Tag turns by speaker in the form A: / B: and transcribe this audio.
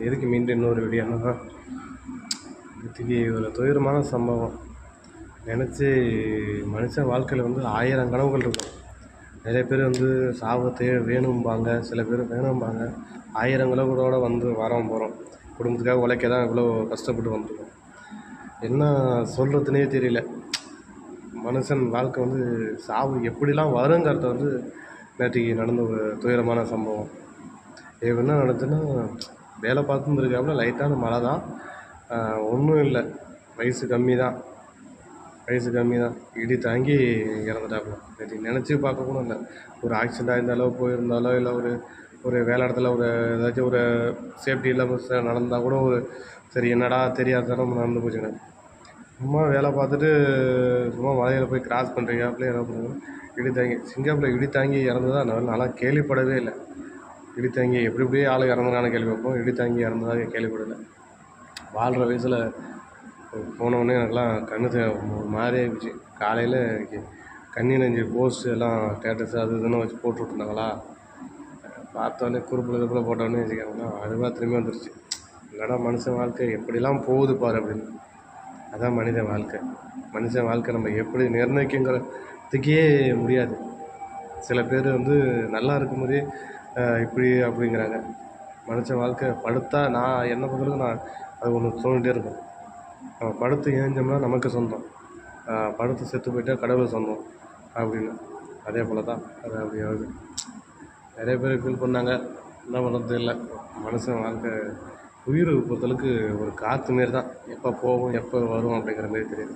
A: எதுக்கு மீண்டும் இன்னொரு வீடியோன்னா, இதுக்கு ஒரு துயரமான சம்பவம் நினச்சி மனுஷன் வாழ்க்கையில் வந்து 1000 கனவுகள் இருக்கும். நிறைய பேர் வந்து சாவத்தே வேணும்பாங்க, சில பேர் வேணும்பாங்க. 1000 கனவுகளோடு வந்து வரோம் போகிறோம். குடும்பத்துக்காக உழைக்க தான் இவ்வளோ கஷ்டப்பட்டு வந்திருக்கோம். என்ன சொல்கிறதுனே தெரியல. மனுஷன் வாழ்க்கை வந்து சாவு எப்படிலாம் வருங்கிறத வந்து நேற்றுக்கு நடந்த ஒரு துயரமான சம்பவம். இது என்ன நடந்துச்சுன்னா, வேலை பார்த்துருந்துருக்காப்புல, லைட்டான மழை தான், ஒன்றும் இல்லை, வயசு கம்மி தான், இடி தாங்கி இறந்துட்டாப்புல. நேற்று நினச்சி பார்க்க கூட இல்லை. ஒரு ஆக்சிடெண்ட் ஆயிருந்தாலோ போயிருந்தாலோ, இல்லை ஒரு ஒரு வேலை இடத்துல ஒரு ஏதாச்சும் ஒரு சேஃப்டி இல்லாமல் நடந்தால் கூட ஒரு சரி என்னடா தெரியாதனம் நடந்து போச்சுங்க. சும்மா வேலை பார்த்துட்டு சும்மா மலையில் போய் கிராஸ் பண்ணுறீங்களாப்புல என்ன பண்ணுறது, இடி தாங்கி சிங்கப்பூரில் இடி தாங்கி இறந்ததா நான்லாம் கேள்விப்படவே இல்லை. இடி தாங்கி எப்படி எப்படியே ஆள் இறந்துருக்கான்னு கேள்விப்போம், இடி தாங்கி இறந்ததாக கேள்விப்படலை. வாழ்கிற வயசில் போனவுடனே எனக்குலாம் கண்ணு ஒரு மாதிரி ஆகிடுச்சு. காலையில் கண்ணி நெஞ்சு போஸ்ட்டு எல்லாம் ஸ்டேட்டஸு அது இதுன்னு வச்சு போட்டு விட்ருந்தாங்களா, பார்த்தோன்னே குறுப்பில் இதுப்பில் போட்டோன்னே வச்சுக்காங்களா, அதுவாக திரும்பி வந்துருச்சு. இல்லைனா மனுஷன் வாழ்க்கை எப்படிலாம் போகுது பாரு அப்படின்னு. அதான் மனிதன் வாழ்க்கை. மனுஷன் வாழ்க்கை நம்ம எப்படி நிர்ணயிக்குங்கிறதுக்கே முடியாது. சில பேர் வந்து நல்லா இருக்கும்போதே இப்படி அப்படிங்கிறாங்க. மனுஷன் வாழ்க்கை படுத்தா நான் என்ன பொறுத்தவரைக்கும் நான் அது ஒன்று தோணிகிட்டே இருக்கும். நம்ம படுத்து ஏஞ்சோம்னா நமக்கு சொந்தம், படுத்து செத்து போயிட்டா கடவுள் சொந்தம் அப்படின்னு. அதே போல் தான் அது அப்படி ஆகுது. நிறைய பேர் ஃபீல் பண்ணாங்க, என்ன பண்ணுறது தெரியல. மனுஷன் வாழ்க்கை உயிர் பொறுத்தளவுக்கு ஒரு காற்று மாரி தான், எப்போ போகும் எப்போ வரும் அப்படிங்கிற மாரி தெரியாது.